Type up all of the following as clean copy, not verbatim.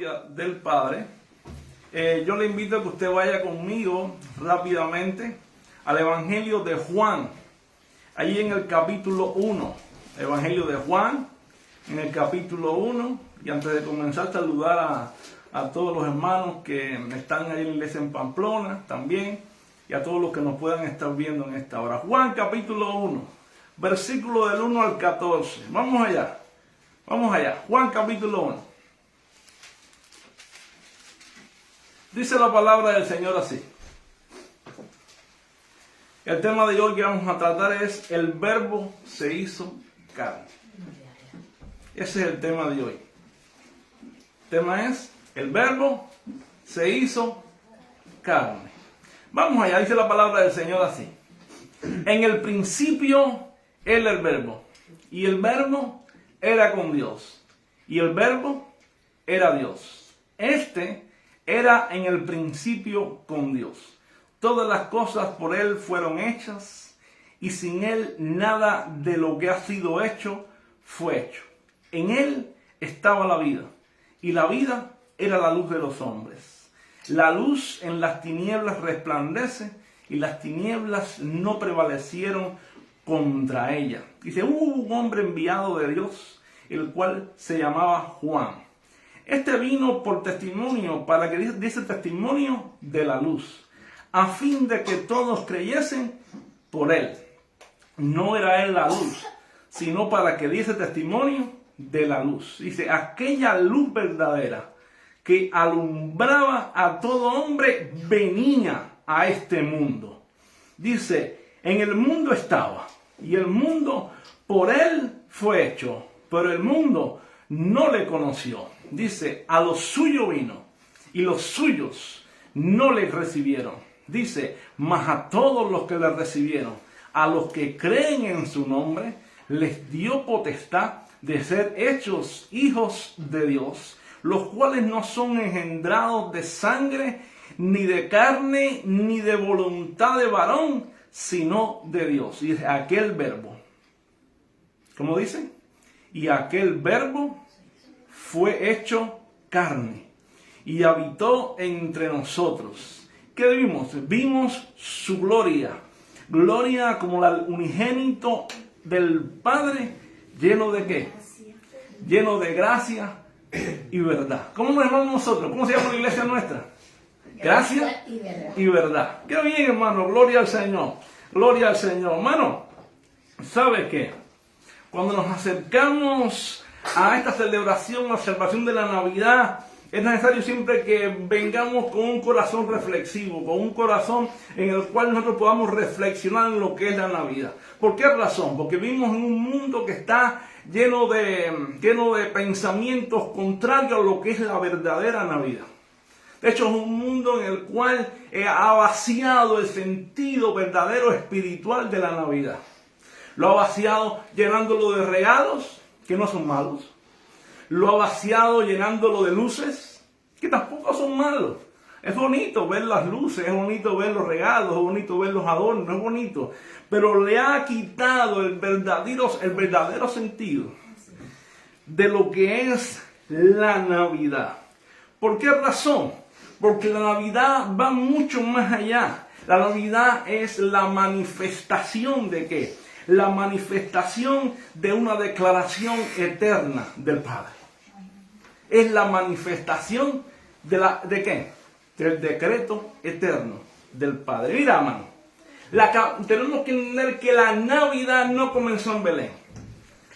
gloria del Padre. Yo le invito a que usted vaya conmigo rápidamente al Evangelio de Juan, ahí en el capítulo 1. Evangelio de Juan, en el capítulo 1. Y antes de comenzar, saludar a todos los hermanos que están ahí en la iglesia en Pamplona también, y a todos los que nos puedan estar viendo en esta hora. Juan capítulo 1, versículo del 1 al 14. Vamos allá. Vamos allá. Juan capítulo 1. Dice la palabra del Señor así. El tema de hoy que vamos a tratar es: el verbo se hizo carne. Ese es el tema de hoy. El tema es: el verbo se hizo carne. Vamos allá, dice la palabra del Señor así. En el principio era el verbo, y el verbo era con Dios, y el verbo era Dios. Este era en el principio con Dios. Todas las cosas por Él fueron hechas, y sin Él nada de lo que ha sido hecho fue hecho. En Él estaba la vida, y la vida era la luz de los hombres. La luz en las tinieblas resplandece, y las tinieblas no prevalecieron contra ella. Dice: hubo un hombre enviado de Dios, el cual se llamaba Juan. Este vino por testimonio, para que diese testimonio de la luz, a fin de que todos creyesen por él. No era él la luz, sino para que diese testimonio de la luz. Dice: aquella luz verdadera que alumbraba a todo hombre venía a este mundo. Dice: en el mundo estaba, y el mundo por él fue hecho, pero el mundo no le conoció. Dice: a los suyos vino, y los suyos no le recibieron. Dice: mas a todos los que le recibieron, a los que creen en su nombre, les dio potestad de ser hechos hijos de Dios, los cuales no son engendrados de sangre, ni de carne, ni de voluntad de varón, sino de Dios. Y dice: aquel verbo, ¿cómo dice? Y aquel verbo fue hecho carne y habitó entre nosotros. ¿Qué vimos? Vimos su gloria. Gloria como el unigénito del Padre, lleno de ¿qué? Lleno de gracia y verdad. ¿Cómo nos llamamos nosotros? ¿Cómo se llama la iglesia nuestra? Gracia y verdad. Qué bien, hermano. Gloria al Señor. Gloria al Señor. Hermano, ¿sabe qué? Cuando nos acercamos a esta celebración, la celebración de la Navidad, es necesario siempre que vengamos con un corazón reflexivo, con un corazón en el cual nosotros podamos reflexionar en lo que es la Navidad. ¿Por qué razón? Porque vivimos en un mundo que está lleno de pensamientos contrarios a lo que es la verdadera Navidad. De hecho, es un mundo en el cual ha vaciado el sentido verdadero espiritual de la Navidad. Lo ha vaciado llenándolo de regalos, que no son malos. Lo ha vaciado llenándolo de luces, que tampoco son malos. Es bonito ver las luces, es bonito ver los regalos, es bonito ver los adornos, es bonito. Pero le ha quitado el verdadero sentido de lo que es la Navidad. ¿Por qué razón? Porque la Navidad va mucho más allá. La Navidad es la manifestación ¿de qué? La manifestación de una declaración eterna del Padre. Es la manifestación ¿de qué? Del decreto eterno del Padre. Mira, hermano, tenemos que entender que la Navidad no comenzó en Belén.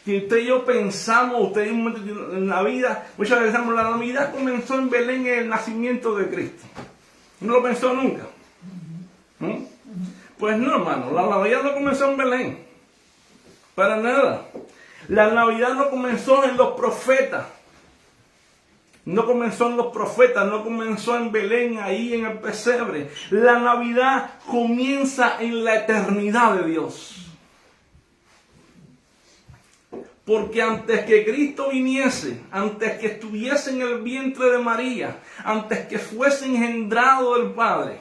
Si usted y yo pensamos, usted en la vida, muchas veces pensamos, la Navidad comenzó en Belén, en el nacimiento de Cristo. No lo pensó nunca. Pues no, hermano, la Navidad no comenzó en Belén. Para nada. La Navidad no comenzó en los profetas. No comenzó en los profetas, no comenzó en Belén, ahí en el pesebre. La Navidad comienza en la eternidad de Dios. Porque antes que Cristo viniese, antes que estuviese en el vientre de María, antes que fuese engendrado del Padre,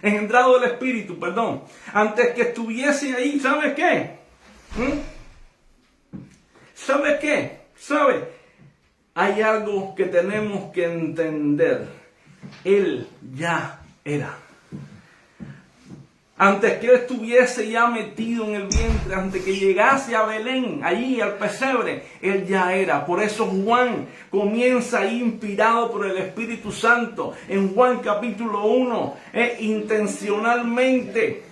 engendrado del Espíritu, perdón, antes que estuviese ahí, ¿sabe qué? ¿Sabe qué? ¿Sabe? hay algo que tenemos que entender. Él ya era. Antes que él estuviese ya metido en el vientre, antes que llegase a Belén, allí al pesebre, él ya era. Por eso Juan comienza ahí inspirado por el Espíritu Santo. En Juan capítulo 1, intencionalmente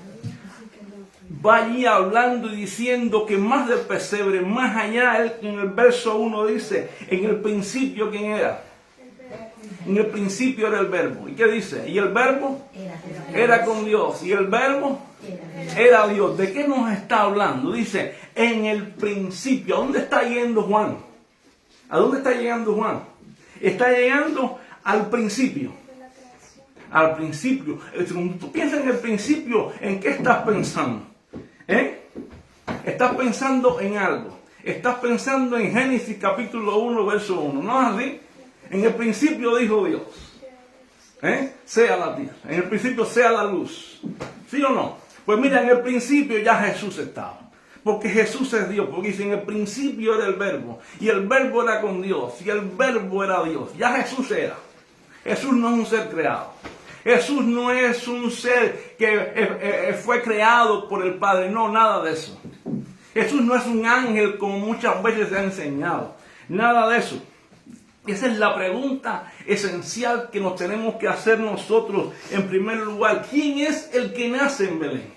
va allí hablando y diciendo que más del pesebre, más allá, él en el verso 1 dice, en el principio, ¿quién era? En el principio era el verbo. ¿Y qué dice? Y el verbo era con Dios. Y el verbo era Dios. ¿De qué nos está hablando? Dice, en el principio. ¿A dónde está yendo Juan? ¿A dónde está llegando Juan? Está llegando al principio. Al principio. Cuando tú piensas en el principio, ¿en qué estás pensando? Estás pensando en algo. Estás pensando en Génesis capítulo 1, verso 1. ¿No es así? En el principio dijo Dios, sea la tierra. En el principio sea la luz. ¿Sí o no? Pues mira, en el principio ya Jesús estaba. Porque Jesús es Dios. Porque dice, en el principio era el verbo. Y el verbo era con Dios. Y el verbo era Dios. Ya Jesús era. Jesús no es un ser creado. Jesús no es un ser que fue creado por el Padre. No, nada de eso. Jesús no es un ángel como muchas veces se ha enseñado. Nada de eso. Esa es la pregunta esencial que nos tenemos que hacer nosotros en primer lugar. ¿Quién es el que nace en Belén?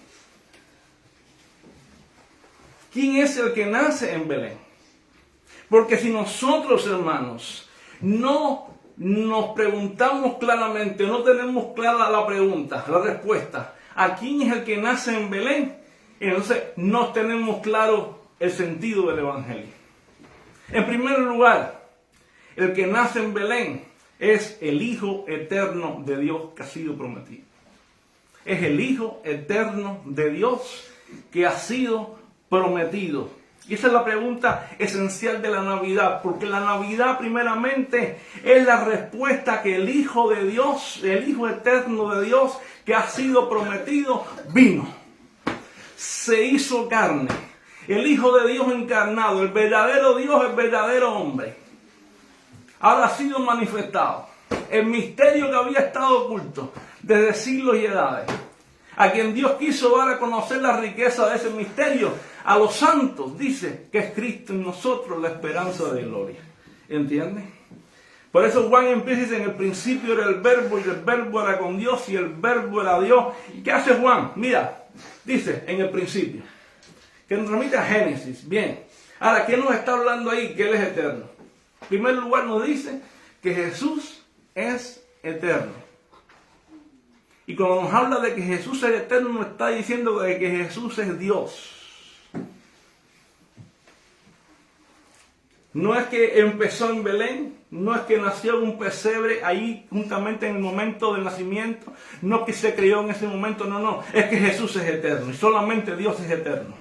¿Quién es el que nace en Belén? Porque si nosotros, hermanos, no nos preguntamos claramente, no tenemos clara la pregunta, la respuesta, ¿a quién es el que nace en Belén? Entonces no tenemos claro el sentido del Evangelio. En primer lugar, el que nace en Belén es el Hijo eterno de Dios que ha sido prometido. Es el Hijo eterno de Dios que ha sido prometido. Y esa es la pregunta esencial de la Navidad, porque la Navidad primeramente es la respuesta que el Hijo de Dios, el Hijo eterno de Dios que ha sido prometido, vino. Se hizo carne. El Hijo de Dios encarnado, el verdadero Dios, el verdadero hombre. Ahora ha sido manifestado. El misterio que había estado oculto desde siglos y edades. A quien Dios quiso dar a conocer la riqueza de ese misterio. A los santos dice que es Cristo en nosotros la esperanza de gloria. ¿Entiendes? Por eso Juan empieza y dice, en el principio era el verbo y el verbo era con Dios y el verbo era Dios. ¿Y qué hace Juan? Mira, dice en el principio. Que nos remite a Génesis. Bien. Ahora, ¿qué nos está hablando ahí? Que Él es eterno. En primer lugar nos dice que Jesús es eterno. Y cuando nos habla de que Jesús es eterno, nos está diciendo de que Jesús es Dios. No es que empezó en Belén, no es que nació en un pesebre ahí juntamente en el momento del nacimiento, no que se crió en ese momento, no, es que Jesús es eterno y solamente Dios es eterno.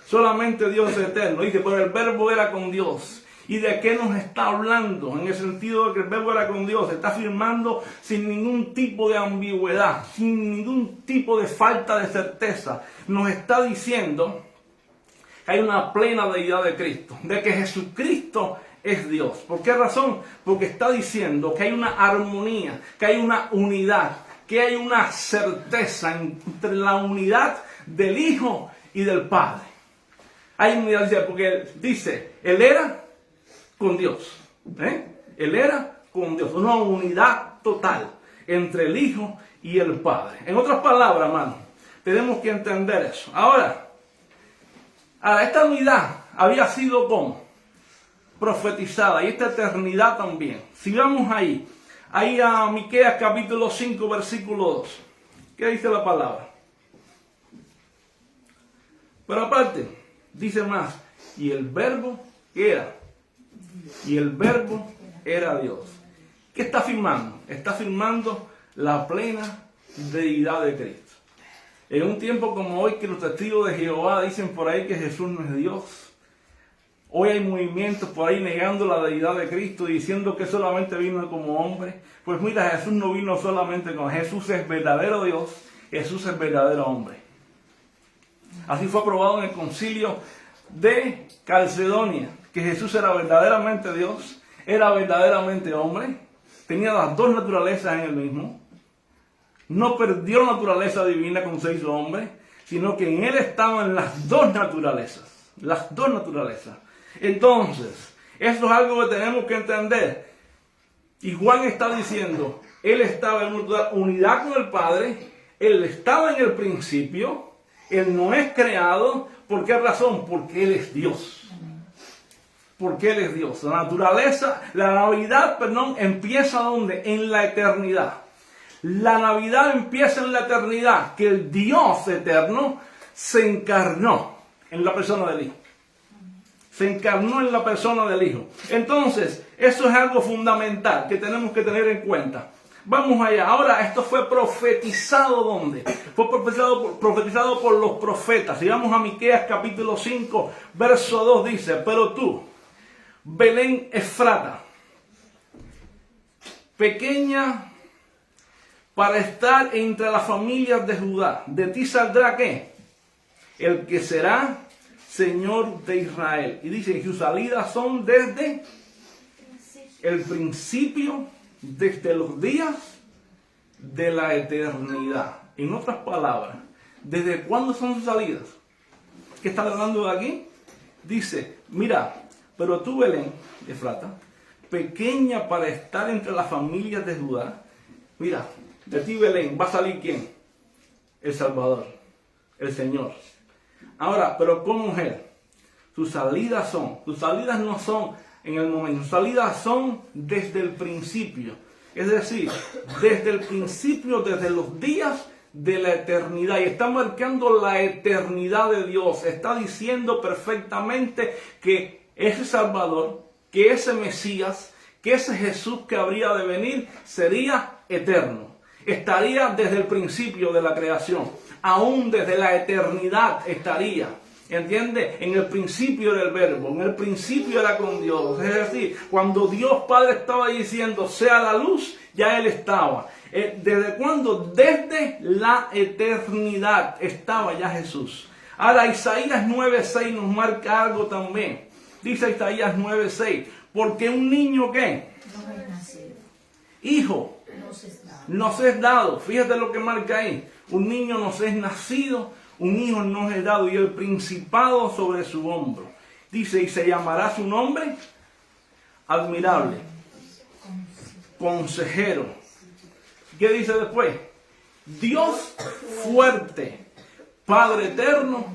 Solamente Dios es eterno. Dice, pero el verbo era con Dios. ¿Y de qué nos está hablando? En el sentido de que el verbo era con Dios. Se está afirmando sin ningún tipo de ambigüedad, sin ningún tipo de falta de certeza. Nos está diciendo que hay una plena deidad de Cristo, de que Jesucristo es Dios. ¿Por qué razón? Porque está diciendo que hay una armonía, que hay una unidad, que hay una certeza entre la unidad del Hijo y del Padre. Hay unidad, porque dice, Él era con Dios. Él era con Dios. Una unidad total entre el Hijo y el Padre. En otras palabras, hermano, tenemos que entender eso. Ahora, esta unidad había sido como profetizada y esta eternidad también. Si vamos ahí a Miqueas capítulo 5, versículo 2. ¿Qué dice la palabra? Pero aparte, dice más, y el verbo era. Y el verbo era Dios. ¿Qué está afirmando? Está afirmando la plena deidad de Cristo. En un tiempo como hoy que los testigos de Jehová dicen por ahí que Jesús no es Dios. Hoy hay movimientos por ahí negando la deidad de Cristo y diciendo que solamente vino como hombre. Pues mira, Jesús no vino solamente como Jesús es verdadero Dios, Jesús es verdadero hombre. Así fue aprobado en el concilio de Calcedonia, que Jesús era verdaderamente Dios, era verdaderamente hombre, tenía las dos naturalezas en él mismo, no perdió la naturaleza divina cuando se hizo hombre, sino que en él estaban las dos naturalezas, Entonces, eso es algo que tenemos que entender. Y Juan está diciendo, él estaba en una unidad con el Padre, él estaba en el principio, él no es creado. ¿Por qué razón? Porque él es Dios. Porque él es Dios. La Navidad, empieza ¿dónde? En la eternidad. La Navidad empieza en la eternidad, que el Dios eterno se encarnó en la persona del Hijo. Se encarnó en la persona del Hijo. Entonces, eso es algo fundamental que tenemos que tener en cuenta. Vamos allá. Ahora, esto fue profetizado ¿dónde? Fue profetizado por los profetas. Si vamos a Miqueas capítulo 5, verso 2 dice, pero tú, Belén Efrata, pequeña para estar entre las familias de Judá, de ti saldrá ¿qué? El que será Señor de Israel. Y dice, y sus salidas son desde el principio, desde los días de la eternidad. En otras palabras, ¿desde cuándo son sus salidas? ¿Qué está hablando de aquí? Dice, mira, pero tú, Belén, Efrata, pequeña para estar entre las familias de Judá, mira, de ti, Belén, va a salir ¿quién? El Salvador, el Señor. Ahora, pero ¿cómo es él? Sus salidas no son en el momento, sus salidas son desde el principio. Es decir, desde el principio, desde los días de la eternidad. Y está marcando la eternidad de Dios. Está diciendo perfectamente que ese Salvador, que ese Mesías, que ese Jesús que habría de venir, sería eterno. Estaría desde el principio de la creación. Aún desde la eternidad estaría. ¿Entiende? En el principio era el verbo, en el principio era con Dios. Es decir, cuando Dios Padre estaba diciendo sea la luz, ya Él estaba. ¿Desde cuándo? Desde la eternidad estaba ya Jesús. Ahora Isaías 9:6 nos marca algo también. Dice Isaías 9:6, porque un niño ¿qué? No es nacido. Hijo nos es dado. Fíjate lo que marca ahí. Un niño nos es nacido, un hijo nos es dado y el principado sobre su hombro. Dice, y se llamará su nombre admirable, consejero. ¿Qué dice después? Dios fuerte, Padre eterno,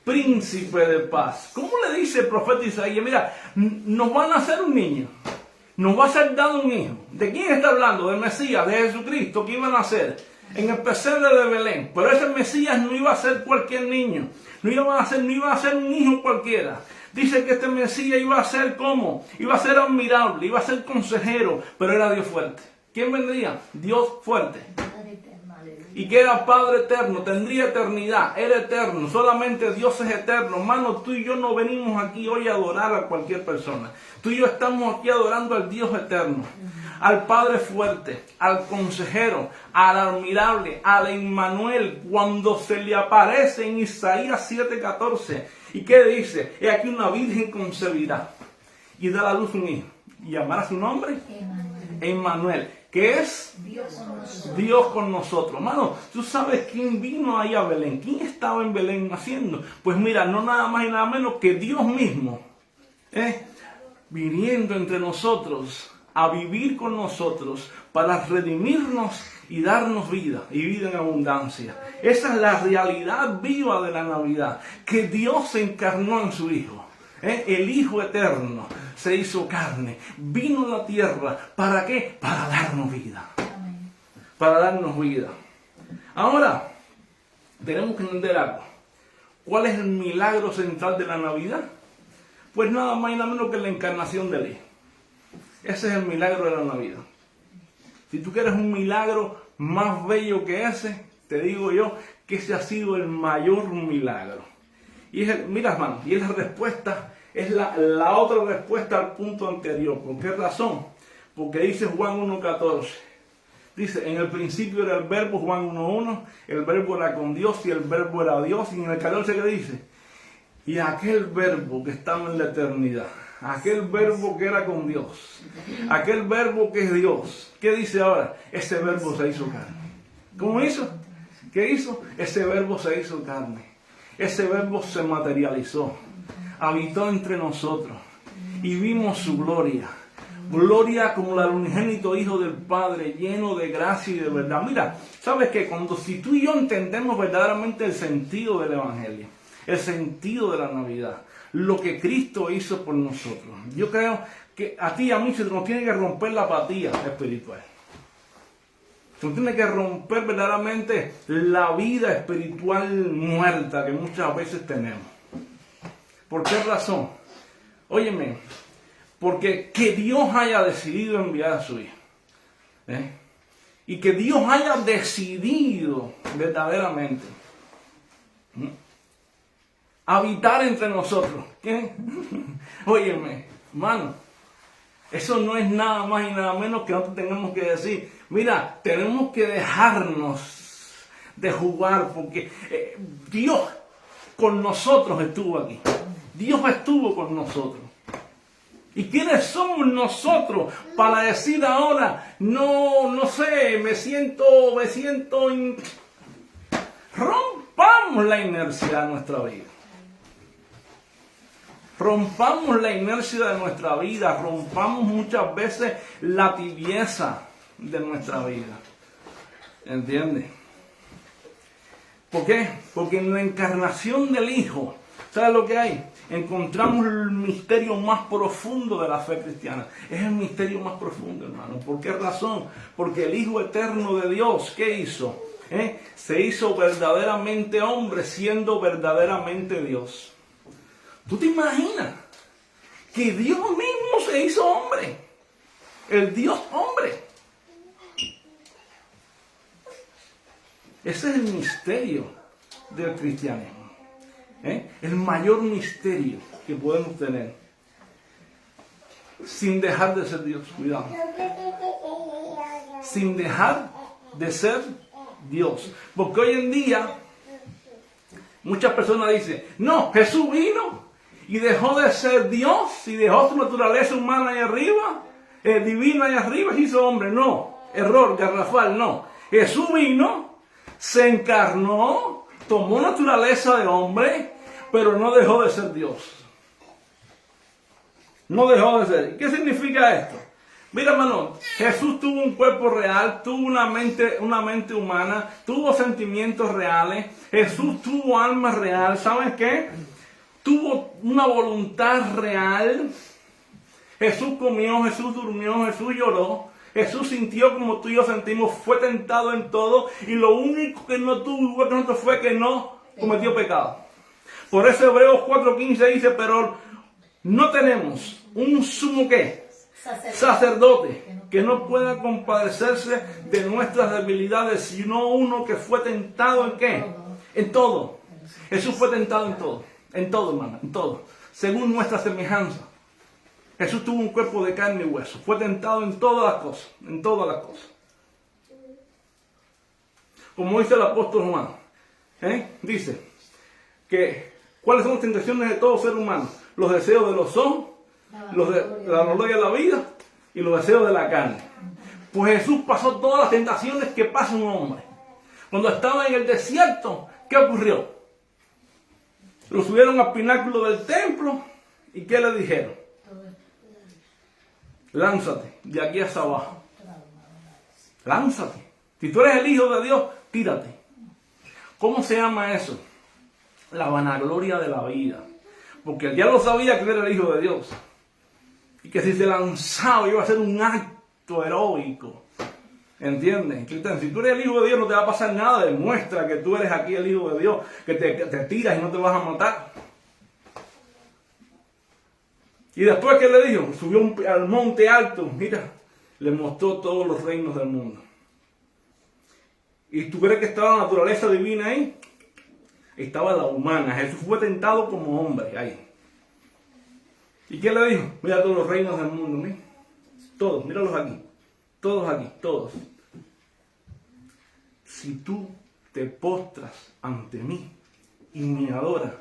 príncipe de paz. ¿Cómo le dice el profeta Isaías? Mira, nos va a nacer un niño. Nos va a ser dado un hijo. ¿De quién está hablando? Del Mesías, de Jesucristo, que iba a nacer en el pesebre de Belén. Pero ese Mesías no iba a ser cualquier niño. No iba a ser un hijo cualquiera. Dice que este Mesías iba a ser ¿cómo? Iba a ser admirable, iba a ser consejero, pero era Dios fuerte. ¿Quién vendría? Dios fuerte. Y que era Padre eterno, tendría eternidad, era eterno, solamente Dios es eterno. Hermano, tú y yo no venimos aquí hoy a adorar a cualquier persona. Tú y yo estamos aquí adorando al Dios eterno, al Padre fuerte, al consejero, al admirable, al Emmanuel, cuando se le aparece en Isaías 7:14. ¿Y qué dice? He aquí una virgen concebirá y da a luz un hijo, y llamará su nombre Emmanuel, que es Dios con nosotros. Hermano, ¿tú sabes quién vino ahí a Belén? ¿Quién estaba en Belén naciendo? Pues mira, no nada más y nada menos que Dios mismo, viniendo entre nosotros, a vivir con nosotros, para redimirnos y darnos vida, y vida en abundancia. Esa es la realidad viva de la Navidad, que Dios se encarnó en su Hijo. El Hijo eterno se hizo carne, vino a la tierra. ¿Para qué? Para darnos vida. Para darnos vida. Ahora, tenemos que entender algo. ¿Cuál es el milagro central de la Navidad? Pues nada más y nada menos que la encarnación del Hijo. Ese es el milagro de la Navidad. Si tú quieres un milagro más bello que ese, te digo yo que ese ha sido el mayor milagro. Y mira, hermano, y es la respuesta, es la otra respuesta al punto anterior. ¿Por qué razón? Porque dice Juan 1:14. Dice, en el principio era el verbo, Juan 1:1, el verbo era con Dios y el verbo era Dios. Y en el 14 que dice, y aquel verbo que estaba en la eternidad, aquel verbo que era con Dios, aquel verbo que es Dios. ¿Qué dice ahora? Ese verbo se hizo carne. ¿Cómo hizo? ¿Qué hizo? Ese verbo se hizo carne. Ese verbo se materializó, habitó entre nosotros y vimos su gloria. Gloria como la del unigénito Hijo del Padre, lleno de gracia y de verdad. Mira, ¿sabes qué? Si tú y yo entendemos verdaderamente el sentido del Evangelio, el sentido de la Navidad, lo que Cristo hizo por nosotros, yo creo que a ti y a mí se nos tiene que romper la apatía espiritual. Se nos tiene que romper verdaderamente la vida espiritual muerta que muchas veces tenemos. ¿Por qué razón? Óyeme, porque que Dios haya decidido enviar a su Hijo, y que Dios haya decidido verdaderamente habitar entre nosotros. ¿Qué? Óyeme, hermano, eso no es nada más y nada menos que nosotros tengamos que decir, mira, tenemos que dejarnos de jugar, porque Dios con nosotros estuvo aquí. Dios estuvo con nosotros. ¿Y quiénes somos nosotros para decir ahora, no sé, me siento rompamos la inercia de nuestra vida. Rompamos la inercia de nuestra vida, rompamos muchas veces la tibieza de nuestra vida. ¿Entiendes? ¿Por qué? Porque en la encarnación del Hijo, ¿sabes lo que hay? Encontramos el misterio más profundo de la fe cristiana. Es el misterio más profundo, hermano. ¿Por qué razón? Porque el Hijo eterno de Dios, ¿qué hizo? Se hizo verdaderamente hombre, siendo verdaderamente Dios. ¿Tú te imaginas que Dios mismo se hizo hombre? El Dios hombre. Ese es el misterio del cristianismo. El mayor misterio que podemos tener. Sin dejar de ser Dios. Cuidado. Sin dejar de ser Dios. Porque hoy en día muchas personas dicen, no, Jesús vino y dejó de ser Dios y dejó su naturaleza humana ahí arriba, divina ahí arriba, y hizo hombre. No, error, garrafal, no. Jesús vino, se encarnó, tomó naturaleza de hombre, pero no dejó de ser Dios. No dejó de ser. ¿Qué significa esto? Mira, hermano, Jesús tuvo un cuerpo real, tuvo una mente humana, tuvo sentimientos reales, Jesús tuvo alma real, ¿sabes qué? Tuvo una voluntad real. Jesús comió, Jesús durmió, Jesús lloró, Jesús sintió como tú y yo sentimos, fue tentado en todo, y lo único que no tuvo igual que nosotros fue que no cometió pecado. Por eso Hebreos 4:15 dice, pero no tenemos un sumo ¿qué? Sacerdote que no pueda compadecerse de nuestras debilidades, sino uno que fue tentado en ¿qué? En todo. Jesús fue tentado en todo, hermano, en todo, según nuestra semejanza. Jesús tuvo un cuerpo de carne y hueso, fue tentado en todas las cosas, como dice el apóstol Juan, dice que ¿cuáles son las tentaciones de todo ser humano? Los deseos de los ojos, los de la gloria de la vida y los deseos de la carne. Pues Jesús pasó todas las tentaciones que pasa un hombre. Cuando estaba en el desierto, ¿qué ocurrió? Lo subieron al pináculo del templo y ¿qué le dijeron? Lánzate de aquí hasta abajo. Lánzate. Si tú eres el Hijo de Dios, tírate. ¿Cómo se llama eso? La vanagloria de la vida. Porque el diablo sabía que era el Hijo de Dios. Y que si se lanzaba iba a ser un acto heroico. ¿Entiendes? Si tú eres el Hijo de Dios no te va a pasar nada. Demuestra que tú eres aquí el Hijo de Dios. Que te tiras y no te vas a matar. Y después, ¿qué le dijo? Subió al monte alto. Mira, le mostró todos los reinos del mundo. ¿Y tú crees que estaba la naturaleza divina ahí? Estaba la humana. Jesús fue tentado como hombre ahí. ¿Y qué le dijo? Mira todos los reinos del mundo, mira. Todos, míralos aquí. Todos aquí, todos. Si tú te postras ante mí y me adoras,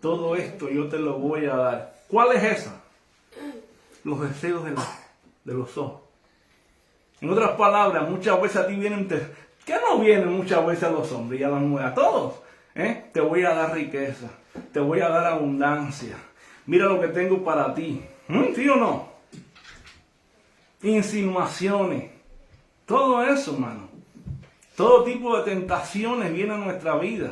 todo esto yo te lo voy a dar. ¿Cuál es esa? los deseos de los ojos. En otras palabras, muchas veces a ti vienen, ¿qué no vienen muchas veces a los hombres y a las mujeres? A todos. Te voy a dar riqueza, te voy a dar abundancia. Mira lo que tengo para ti. ¿Sí o no? Insinuaciones. Todo eso, hermano. Todo tipo de tentaciones viene a nuestra vida.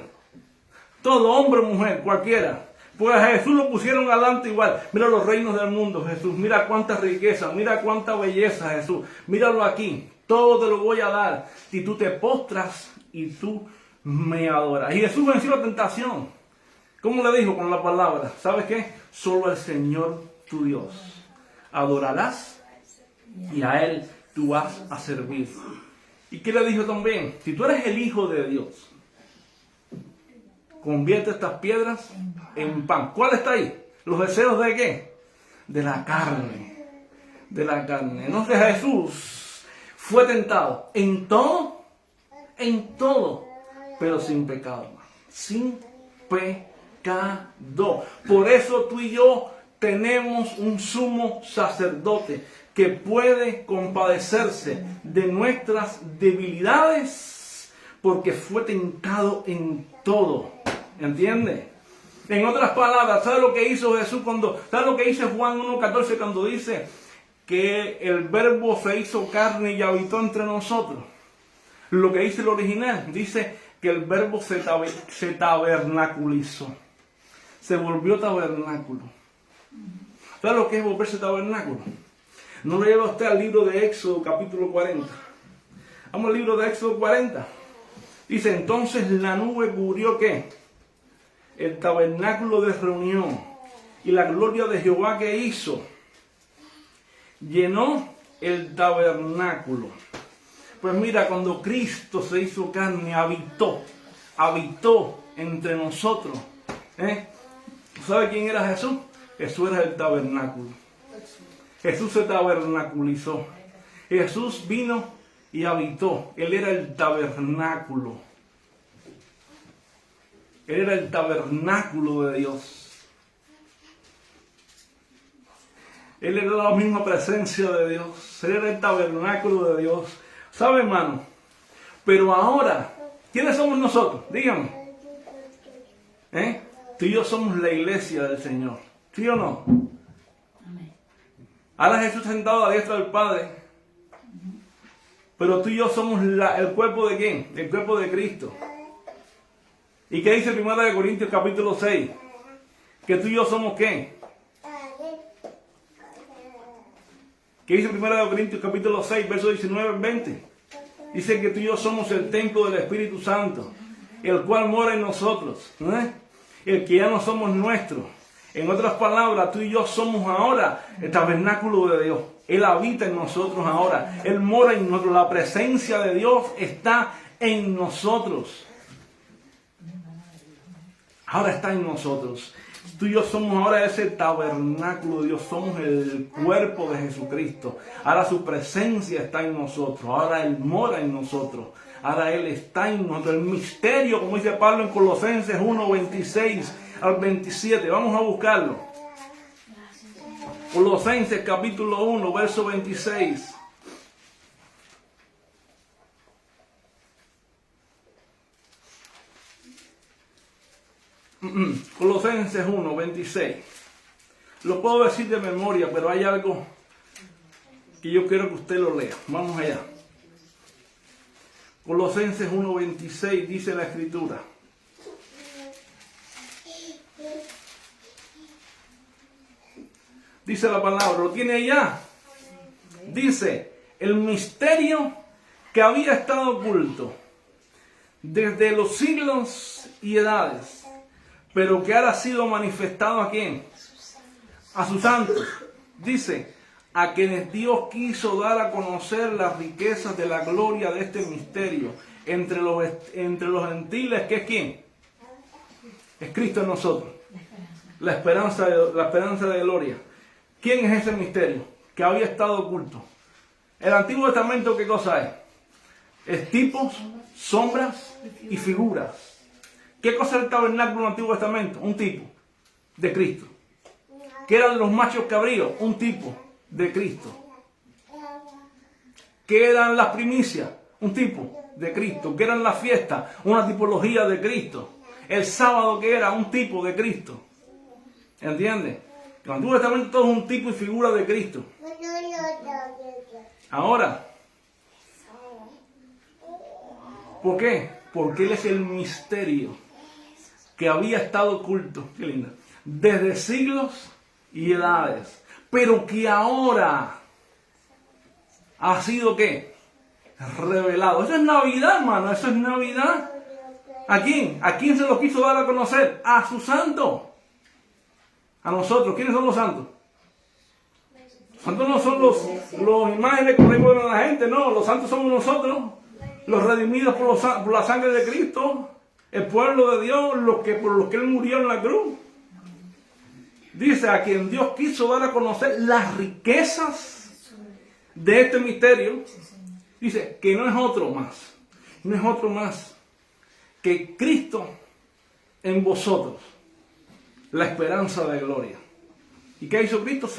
Todo hombre o mujer, cualquiera. Pues a Jesús lo pusieron adelante igual. Mira los reinos del mundo, Jesús. Mira cuánta riqueza, mira cuánta belleza, Jesús. Míralo aquí. Todo te lo voy a dar. Y tú te postras y tú me adoras. Y Jesús venció la tentación. ¿Cómo le dijo con la palabra? ¿Sabes qué? Solo al Señor tu Dios adorarás y a Él tú vas a servir. ¿Y qué le dijo también? Si tú eres el Hijo de Dios, convierte estas piedras en pan. ¿Cuál está ahí? ¿Los deseos de qué? De la carne. De la carne. Entonces Jesús fue tentado en todo, pero sin pecado. Sin pecado. Por eso tú y yo tenemos un sumo sacerdote que puede compadecerse de nuestras debilidades porque fue tentado en todo. ¿Entiendes? En otras palabras, ¿sabes lo que hizo Jesús ¿sabes lo que dice Juan 1:14 cuando dice que el verbo se hizo carne y habitó entre nosotros? Lo que dice el original, dice que el verbo se tabernaculizó. Se volvió tabernáculo. ¿Sabes lo que es volverse tabernáculo? ¿No lo lleva usted al libro de Éxodo capítulo 40? Vamos al libro de Éxodo 40. Dice, entonces la nube cubrió ¿qué? El tabernáculo de reunión. Y la gloria de Jehová que hizo llenó el tabernáculo. Pues mira, cuando Cristo se hizo carne, habitó entre nosotros. ¿Sabe quién era Jesús? Jesús era el tabernáculo. Jesús se tabernaculizó. Jesús vino y habitó. Él era el tabernáculo. Él era el tabernáculo de Dios. Él era la misma presencia de Dios. Él era el tabernáculo de Dios. ¿Sabe, hermano? Pero ahora, ¿quiénes somos nosotros? Dígame. Tú y yo somos la iglesia del Señor. ¿Sí o no? Ahora Jesús sentado a la diestra del Padre. Pero tú y yo somos el cuerpo de ¿quién? El cuerpo de Cristo. ¿Y qué dice 1 Corintios capítulo 6? Que tú y yo somos ¿qué? ¿Qué dice 1 Corintios capítulo 6, versos 19 al 20? Dice que tú y yo somos el templo del Espíritu Santo, el cual mora en nosotros. El que ya no somos nuestros. En otras palabras, tú y yo somos ahora el tabernáculo de Dios. Él habita en nosotros ahora. Él mora en nosotros. La presencia de Dios está en nosotros. Ahora está en nosotros. Tú y yo somos ahora ese tabernáculo de Dios. Somos el cuerpo de Jesucristo. Ahora su presencia está en nosotros. Ahora Él mora en nosotros. Ahora Él está en nosotros. El misterio, como dice Pablo en Colosenses 1, 26 al 27. Vamos a buscarlo. Colosenses capítulo 1, verso 26. Colosenses 1, 26. Lo puedo decir de memoria, pero hay algo que yo quiero que usted lo lea. Vamos allá. Colosenses 1, 26 dice la Escritura. Dice la palabra, ¿lo tiene allá? Dice, el misterio que había estado oculto desde los siglos y edades, pero que ahora ha sido manifestado ¿a quién? A sus santos. Dice, a quienes Dios quiso dar a conocer las riquezas de la gloria de este misterio entre los gentiles, ¿que es quién? Es Cristo en nosotros. La esperanza de gloria. ¿Quién es ese misterio que había estado oculto? El Antiguo Testamento, ¿qué cosa es? Es tipos, sombras y figuras. ¿Qué cosa es el tabernáculo en el Antiguo Testamento? Un tipo de Cristo. ¿Qué eran los machos cabríos? Un tipo de Cristo. ¿Qué eran las primicias? Un tipo de Cristo. ¿Qué eran las fiestas? Una tipología de Cristo. El sábado, ¿qué era? Un tipo de Cristo. ¿Entiendes? El Antiguo Testamento todo es un tipo y figura de Cristo. Ahora, ¿por qué? Porque Él es el misterio que había estado oculto, qué linda, desde siglos y edades, pero que ahora ha sido, ¿qué? Revelado. Eso es Navidad, hermano, eso es Navidad. ¿A quién? ¿A quién se lo quiso dar a conocer? A su santo. A nosotros. ¿Quiénes son los santos? Los santos no son los imágenes que recuerdan a la gente, no. Los santos somos nosotros, los redimidos por la sangre de Cristo, el pueblo de Dios, por los que Él murió en la cruz. Dice, a quien Dios quiso dar a conocer las riquezas de este misterio. Dice que no es otro más que Cristo en vosotros, la esperanza de gloria. ¿Y qué hizo Cristo?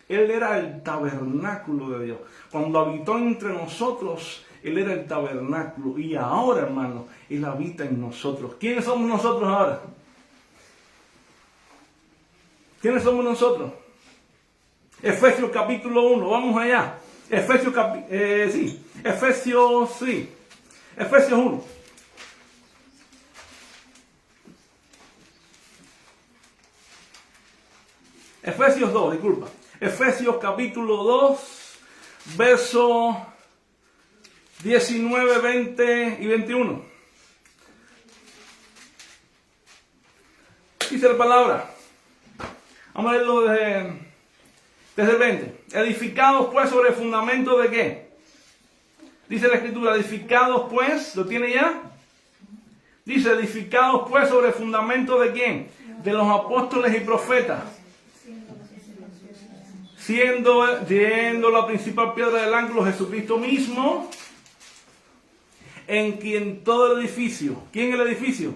Él era el tabernáculo de Dios. Cuando habitó entre nosotros, Él era el tabernáculo. Y ahora, hermano, Él habita en nosotros. ¿Quiénes somos nosotros ahora? ¿Quiénes somos nosotros? Efesios capítulo 1, vamos allá. Efesios 1. Efesios 2, disculpa. Efesios capítulo 2, versos 19, 20 y 21. Dice la palabra. Vamos a leerlo desde el 20. Edificados pues sobre el fundamento de ¿qué? Dice la escritura, edificados pues, ¿lo tiene ya? Dice, edificados pues sobre el fundamento de ¿quién? De los apóstoles y profetas. Siendo la principal piedra del ángulo Jesucristo mismo, en quien todo el edificio, ¿quién es el edificio?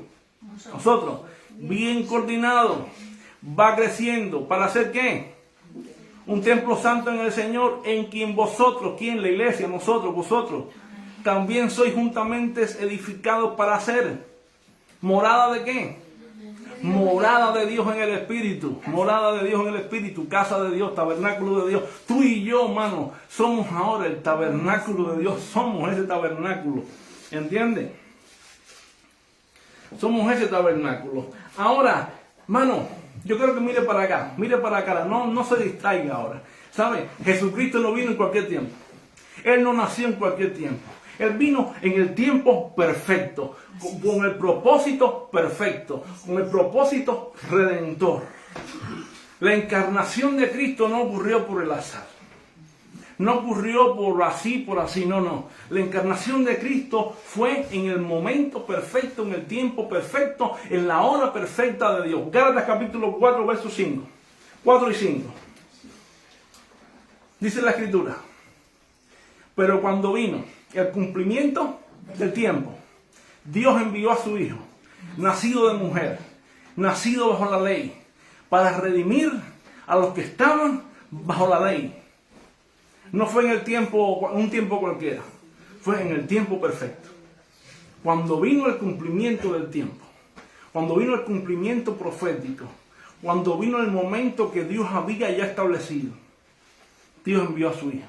Nosotros, bien coordinado, va creciendo, ¿para hacer qué? Un templo santo en el Señor, en quien vosotros, ¿quién? La iglesia, nosotros, vosotros, también sois juntamente edificados para hacer morada de ¿qué? Morada de Dios en el Espíritu, morada de Dios en el Espíritu, casa de Dios, tabernáculo de Dios. Tú y yo, hermano, somos ahora el tabernáculo de Dios, somos ese tabernáculo, ¿entiendes? Somos ese tabernáculo. Ahora, hermano, yo creo que mire para acá, no se distraiga ahora. ¿Sabe? Jesucristo no vino en cualquier tiempo, Él no nació en cualquier tiempo. Él vino en el tiempo perfecto, con el propósito perfecto, con el propósito redentor. La encarnación de Cristo no ocurrió por el azar. No ocurrió por así, no. La encarnación de Cristo fue en el momento perfecto, en el tiempo perfecto, en la hora perfecta de Dios. Gálatas capítulo 4, versos 5. 4 y 5. Dice la escritura. Pero cuando vino el cumplimiento del tiempo, Dios envió a su Hijo, nacido de mujer, nacido bajo la ley, para redimir a los que estaban bajo la ley. No fue en un tiempo cualquiera, fue en el tiempo perfecto. Cuando vino el cumplimiento del tiempo, cuando vino el cumplimiento profético, cuando vino el momento que Dios había ya establecido, Dios envió a su Hijo,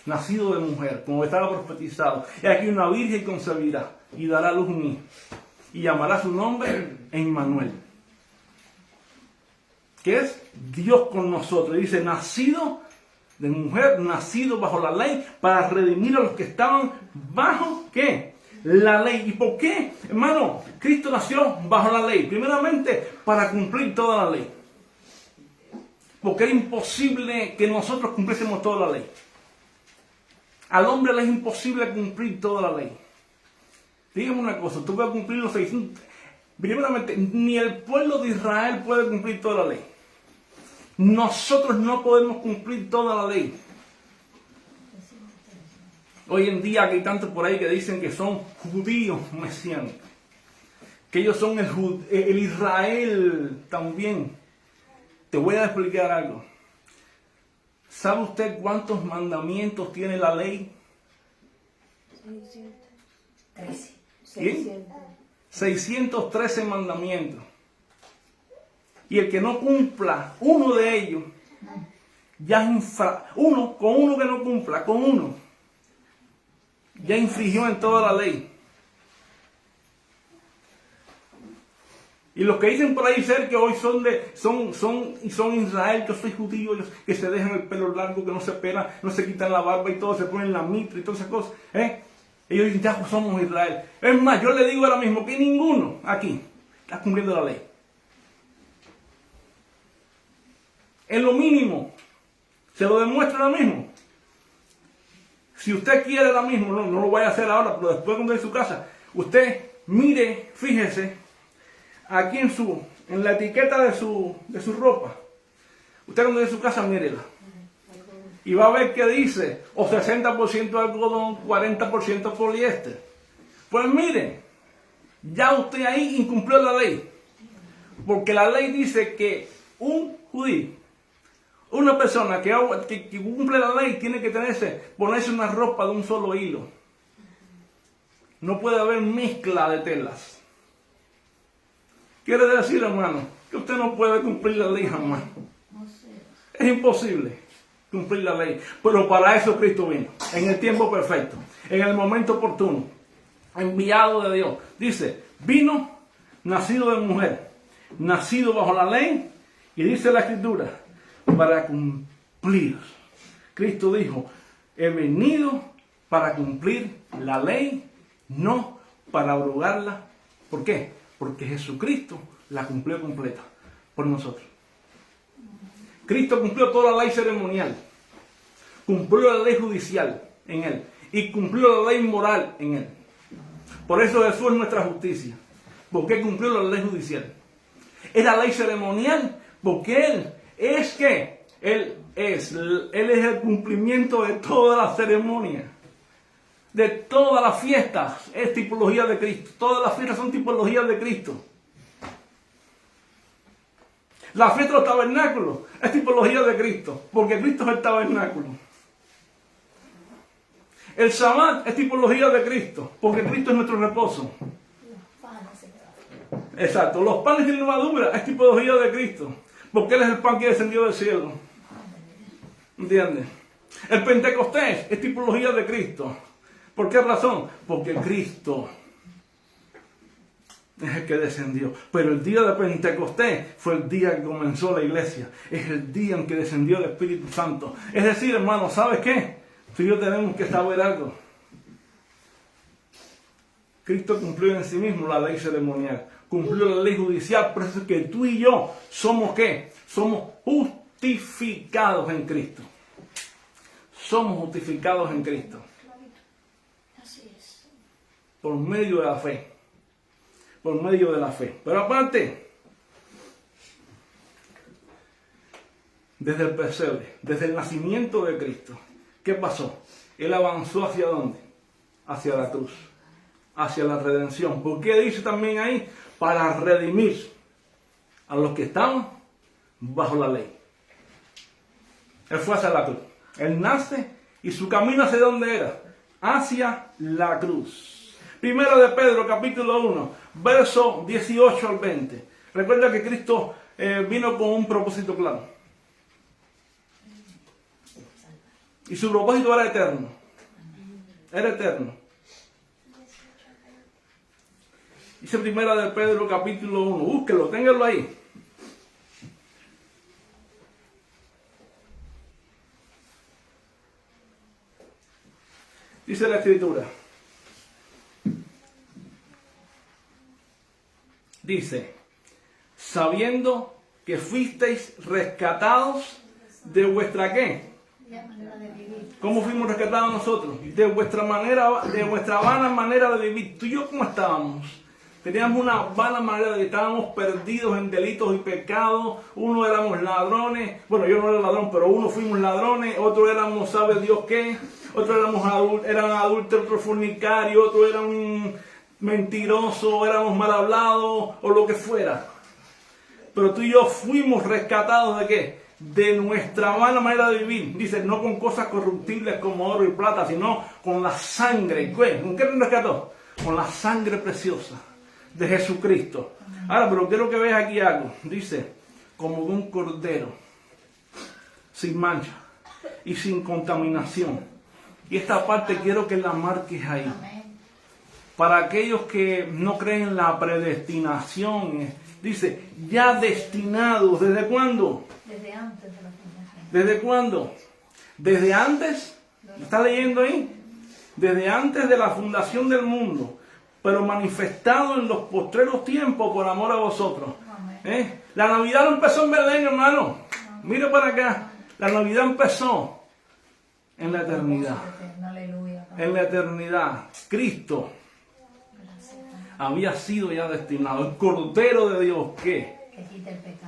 nacido de mujer, como estaba profetizado. Y aquí una virgen concebirá y dará a luz un hijo, y llamará su nombre Emmanuel, que es Dios con nosotros. Y dice, nacido de mujer, nacido bajo la ley, para redimir a los que estaban bajo, ¿qué? La ley. ¿Y por qué, hermano? Cristo nació bajo la ley. Primeramente, para cumplir toda la ley. Porque era imposible que nosotros cumpliésemos toda la ley. Al hombre le es imposible cumplir toda la ley. Dígame una cosa, tú puedes cumplir los 600. Primeramente, ni el pueblo de Israel puede cumplir toda la ley. Nosotros no podemos cumplir toda la ley. Hoy en día hay tantos por ahí que dicen que son judíos mesiánicos, que ellos son el Israel también. Te voy a explicar algo. ¿Sabe usted cuántos mandamientos tiene la ley? 613. ¿Bien? 613 mandamientos. Y el que no cumpla uno de ellos, ya con uno que no cumpla, con uno, ya infringió en toda la ley. Y los que dicen por ahí ser que hoy son Israel, yo soy judío, que se dejan el pelo largo, que no se pelan, no se quitan la barba y todo, se ponen la mitra y todas esas cosas, ellos dicen, ya somos Israel. Es más, yo le digo ahora mismo que ninguno aquí está cumpliendo la ley. En lo mínimo, se lo demuestro ahora mismo. Si usted quiere ahora mismo, no lo vaya a hacer ahora, pero después cuando esté en su casa, usted mire, fíjese, aquí en la etiqueta de su ropa. Usted cuando esté en su casa, mírela. Y va a ver que dice, o 60% algodón, 40% poliéster. Pues mire, ya usted ahí incumplió la ley. Porque la ley dice que un judío, una persona que cumple la ley, tiene que ponerse una ropa de un solo hilo. No puede haber mezcla de telas. Quiere decir, hermano, que usted no puede cumplir la ley jamás. Es imposible cumplir la ley. Pero para eso Cristo vino, en el tiempo perfecto, en el momento oportuno, enviado de Dios. Dice, vino, nacido de mujer, nacido bajo la ley, y dice la Escritura, para cumplir. Cristo dijo, he venido para cumplir la ley, no para abrogarla. ¿Por qué? Porque Jesucristo la cumplió completa por nosotros. Cristo cumplió toda la ley ceremonial, cumplió la ley judicial en Él y cumplió la ley moral en Él. Por eso Jesús es nuestra justicia, porque cumplió la ley judicial. Es la ley ceremonial, porque Él es que Él es el cumplimiento de toda la ceremonia, de todas las fiestas, es tipología de Cristo. Todas las fiestas son tipologías de Cristo. La fiesta de los tabernáculos es tipología de Cristo, porque Cristo es el tabernáculo. El Shabbat es tipología de Cristo, porque Cristo es nuestro reposo. Exacto, los panes de levadura es tipología de Cristo, porque Él es el pan que descendió del cielo. ¿Entiendes? El Pentecostés es tipología de Cristo. ¿Por qué razón? Porque Cristo es el que descendió. Pero el día de Pentecostés fue el día que comenzó la iglesia. Es el día en que descendió el Espíritu Santo. Es decir, hermano, ¿sabes qué? Tú y yo tenemos que saber algo. Cristo cumplió en sí mismo la ley ceremonial. Cumplió la ley judicial. Por eso es que tú y yo somos ¿qué? Somos justificados en Cristo. Somos justificados en Cristo. Por medio de la fe. Por medio de la fe. Pero aparte, desde el pesebre, desde el nacimiento de Cristo, ¿qué pasó? Él avanzó ¿hacia dónde? Hacia la cruz, hacia la redención. ¿Por qué dice también ahí? Para redimir a los que estaban bajo la ley. Él fue hacia la cruz. Él nace y su camino ¿hacia dónde era? Hacia la cruz. Primero de Pedro, capítulo 1, verso 18 al 20. Recuerda que Cristo vino con un propósito claro. Y su propósito era eterno. Era eterno. Dice primera de Pedro, capítulo 1. Búsquelo, ténganlo ahí. Dice la Escritura. Dice, sabiendo que fuisteis rescatados de vuestra ¿qué? ¿Cómo fuimos rescatados nosotros? De vuestra vana manera de vivir. Tú y yo, ¿cómo estábamos? Teníamos una vana manera de vivir. Estábamos perdidos en delitos y pecados. Uno éramos ladrones. Bueno, yo no era ladrón, pero uno fuimos ladrones. Otro éramos, ¿sabe Dios qué? Otro eran adúlteros, otro fornicario. Otro era un mentiroso, éramos mal hablados o lo que fuera. Pero tú y yo fuimos rescatados ¿de qué? de nuestra mala manera de vivir. Dice, no con cosas corruptibles como oro y plata, sino con la sangre. ¿Con qué nos rescató? Con la sangre preciosa de Jesucristo. Ahora, pero quiero que veas aquí algo. Dice, como de un cordero, sin mancha y sin contaminación. Y esta parte quiero que la marques ahí. Para aquellos que no creen en la predestinación, dice, ya destinados. ¿Desde cuándo? Desde antes de la fundación. ¿Desde cuándo? Desde antes, ¿está leyendo ahí? Desde antes de la fundación del mundo, pero manifestado en los postreros tiempos por amor a vosotros. La Navidad no empezó en Belén, hermano. Mira para acá. La Navidad empezó en la eternidad. En la eternidad. Cristo había sido ya destinado. El Cordero de Dios, ¿qué?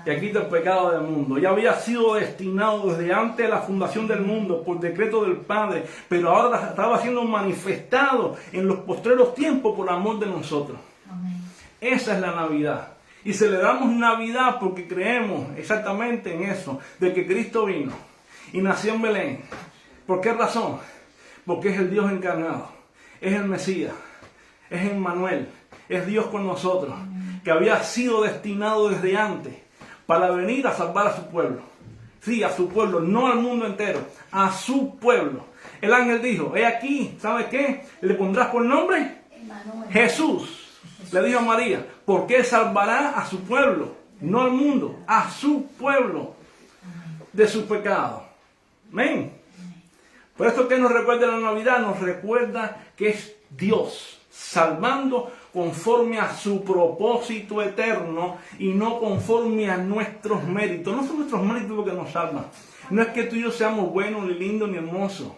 Que quita el pecado del mundo. Ya había sido destinado desde antes de la fundación del mundo por decreto del Padre, pero ahora estaba siendo manifestado en los postreros tiempos por amor de nosotros. Amén. Esa es la Navidad. Y celebramos Navidad porque creemos exactamente en eso, de que Cristo vino y nació en Belén. ¿Por qué razón? Porque es el Dios encarnado, es el Mesías, es Emmanuel, es Dios con nosotros. Amén. Que había sido destinado desde antes para venir a salvar a su pueblo. Sí, a su pueblo, no al mundo entero, a su pueblo. El ángel dijo, he aquí, ¿sabes qué? ¿Le pondrás por nombre? Emmanuel. Jesús. Le dijo a María, porque salvará a su pueblo, no al mundo, a su pueblo de su pecado. Amén. Por esto que nos recuerda la Navidad, nos recuerda que es Dios salvando conforme a su propósito eterno y no conforme a nuestros méritos. No son nuestros méritos los que nos salvan. No es que tú y yo seamos buenos, ni lindos, ni hermosos.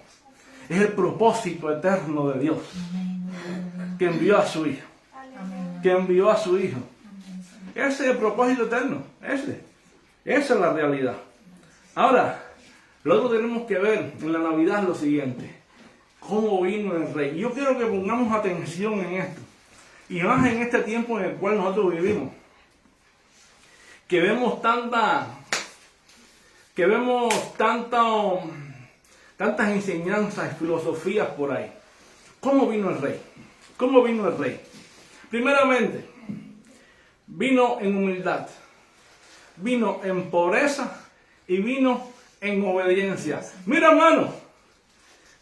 Es el propósito eterno de Dios que envió a su Hijo. Que envió a su Hijo. Ese es el propósito eterno. Esa es la realidad. Ahora, luego tenemos que ver en la Navidad lo siguiente. Cómo vino el Rey. Yo quiero que pongamos atención en esto. Y más en este tiempo en el cual nosotros vivimos. Que vemos tantas enseñanzas y filosofías por ahí. ¿Cómo vino el Rey? ¿Cómo vino el Rey? Primeramente, vino en humildad, vino en pobreza y vino en obediencia. Mira, hermano,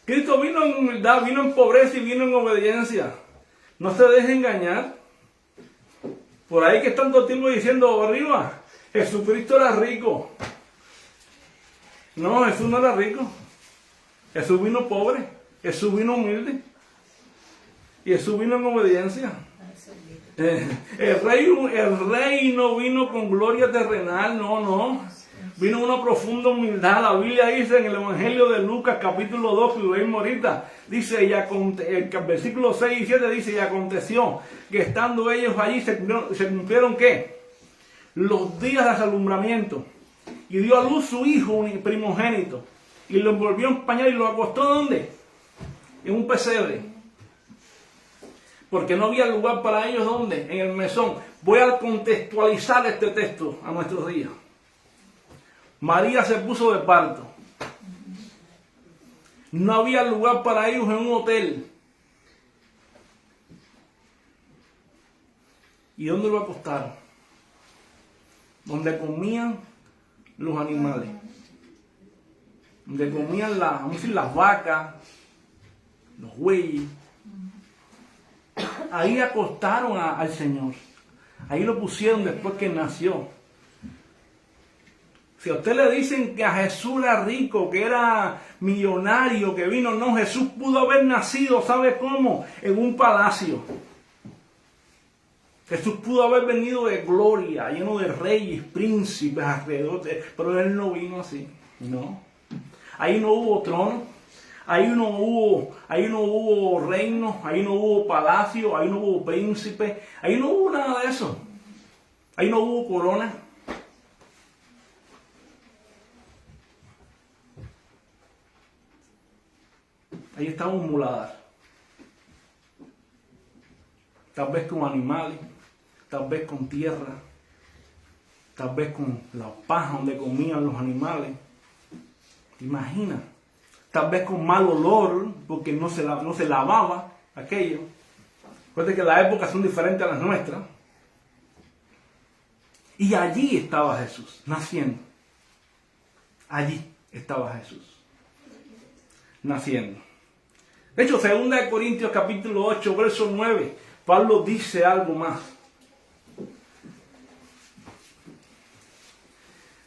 Cristo vino en humildad, vino en pobreza y vino en obediencia. No se deje engañar. Por ahí que están todo el tiempo diciendo arriba, Jesucristo era rico. No, Jesús no era rico. Jesús vino pobre, Jesús vino humilde y Jesús vino en obediencia. El rey no vino con gloria terrenal, no. Vino una profunda humildad. La Biblia dice en el Evangelio de Lucas, capítulo 2, que lo leímos ahorita, dice, el versículo 6 y 7 dice, y aconteció que estando ellos allí se cumplieron ¿qué? Los días de alumbramiento. Y dio a luz su hijo un primogénito. Y lo envolvió en pañal y lo acostó ¿dónde? En un pesebre. Porque no había lugar para ellos, ¿dónde? En el mesón. Voy a contextualizar este texto a nuestros días. María se puso de parto. No había lugar para ellos en un hotel. ¿Y dónde lo acostaron? Donde comían los animales. Donde comían las vacas, los bueyes. Ahí acostaron al Señor. Ahí lo pusieron después que nació. Si a usted le dicen que a Jesús era rico, que era millonario, que vino, no, Jesús pudo haber nacido, ¿sabe cómo? En un palacio. Jesús pudo haber venido de gloria, lleno de reyes, príncipes alrededor, pero Él no vino así, no. Ahí no hubo trono, ahí no hubo reino, ahí no hubo palacio, ahí no hubo príncipe, ahí no hubo nada de eso. Ahí no hubo corona. Ahí estaba un muladar. Tal vez con animales, tal vez con tierra. tal vez con la paja donde comían los animales. Imagina, tal vez con mal olor, porque no se lavaba aquello. Recuerden que las épocas son diferentes a las nuestras. Y allí estaba Jesús, naciendo. Allí estaba Jesús, naciendo. De hecho, 2 Corintios capítulo 8, verso 9, Pablo dice algo más.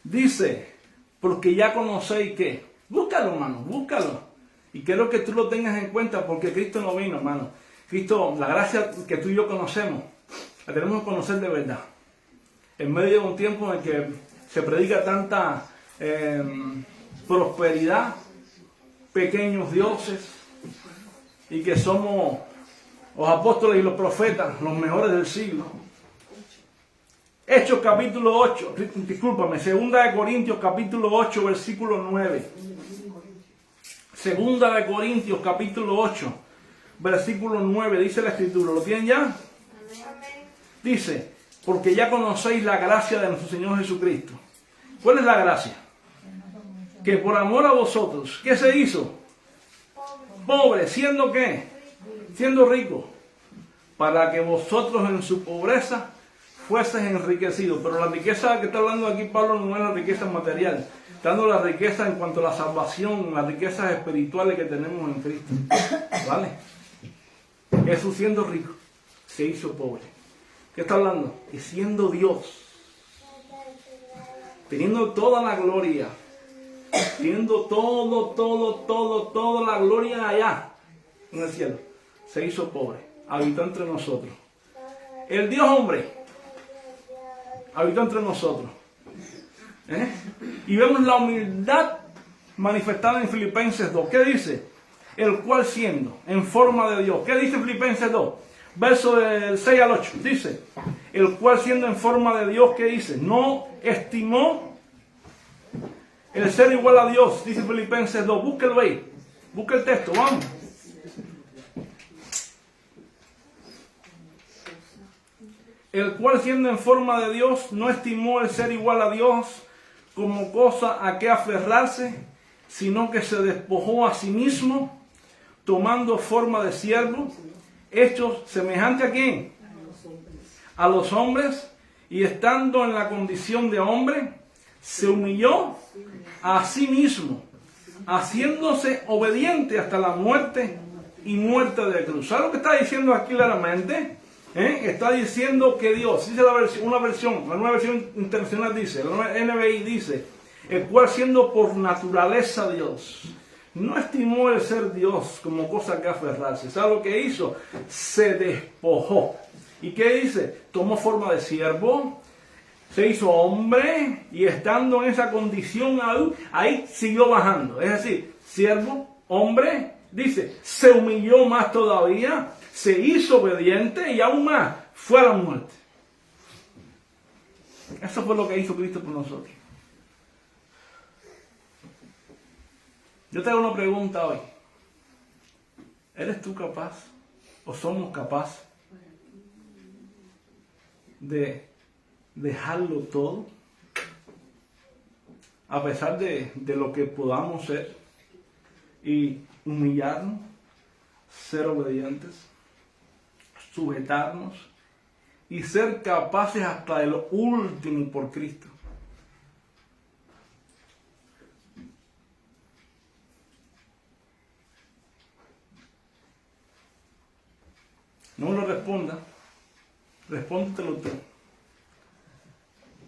Dice, porque ya conocéis que, búscalo, hermano, búscalo. Y quiero que tú lo tengas en cuenta, porque Cristo no vino, hermano. Cristo, la gracia que tú y yo conocemos, la tenemos que conocer de verdad. En medio de un tiempo en que se predica tanta prosperidad, pequeños dioses, y que somos los apóstoles y los profetas, los mejores del siglo. Hechos capítulo 8, discúlpame, 2 Corintios capítulo 8, versículo 9. 2 Corintios capítulo 8, versículo 9, dice la escritura. ¿Lo tienen ya? Dice, porque ya conocéis la gracia de nuestro Señor Jesucristo. ¿Cuál es la gracia? Que por amor a vosotros, ¿qué se hizo? Pobre, ¿siendo qué? Siendo rico, para que vosotros en su pobreza fueses enriquecidos. Pero la riqueza que está hablando aquí Pablo no es la riqueza material, está dando la riqueza en cuanto a la salvación, las riquezas espirituales que tenemos en Cristo. ¿Vale? Jesús siendo rico, se hizo pobre. ¿Qué está hablando? Y siendo Dios, teniendo toda la gloria, teniendo toda la gloria allá en el cielo, se hizo pobre, habitó entre nosotros. El Dios hombre habitó entre nosotros. Y vemos la humildad manifestada en Filipenses 2. ¿Qué dice? El cual siendo en forma de Dios. ¿Qué dice Filipenses 2? Verso del 6 al 8. Dice, el cual siendo en forma de Dios, ¿qué dice? No estimó el ser igual a Dios, dice Filipenses 2. Búsquelo ahí. Busca el texto, vamos. El cual siendo en forma de Dios, no estimó el ser igual a Dios como cosa a que aferrarse, sino que se despojó a sí mismo, tomando forma de siervo, hecho semejante a ¿quién? A los hombres, y estando en la condición de hombre, se humilló a sí mismo, haciéndose obediente hasta la muerte y muerte de cruz. ¿Sabe lo que está diciendo aquí claramente? Está diciendo que Dios, dice la nueva versión internacional dice, la nueva NBI dice, el cual siendo por naturaleza Dios, no estimó el ser Dios como cosa que aferrarse. ¿Sabe lo que hizo? Se despojó. ¿Y qué dice? Tomó forma de siervo, se hizo hombre, y estando en esa condición ahí siguió bajando. Es decir, siervo, hombre, dice, se humilló más todavía, se hizo obediente y aún más fue a la muerte. Eso fue lo que hizo Cristo por nosotros. Yo te hago una pregunta hoy. ¿Eres tú capaz o somos capaces de dejarlo todo? A pesar de lo que podamos ser y humillarnos, ser obedientes, sujetarnos y ser capaces hasta de lo último por Cristo. No me lo responda, respóndetelo tú.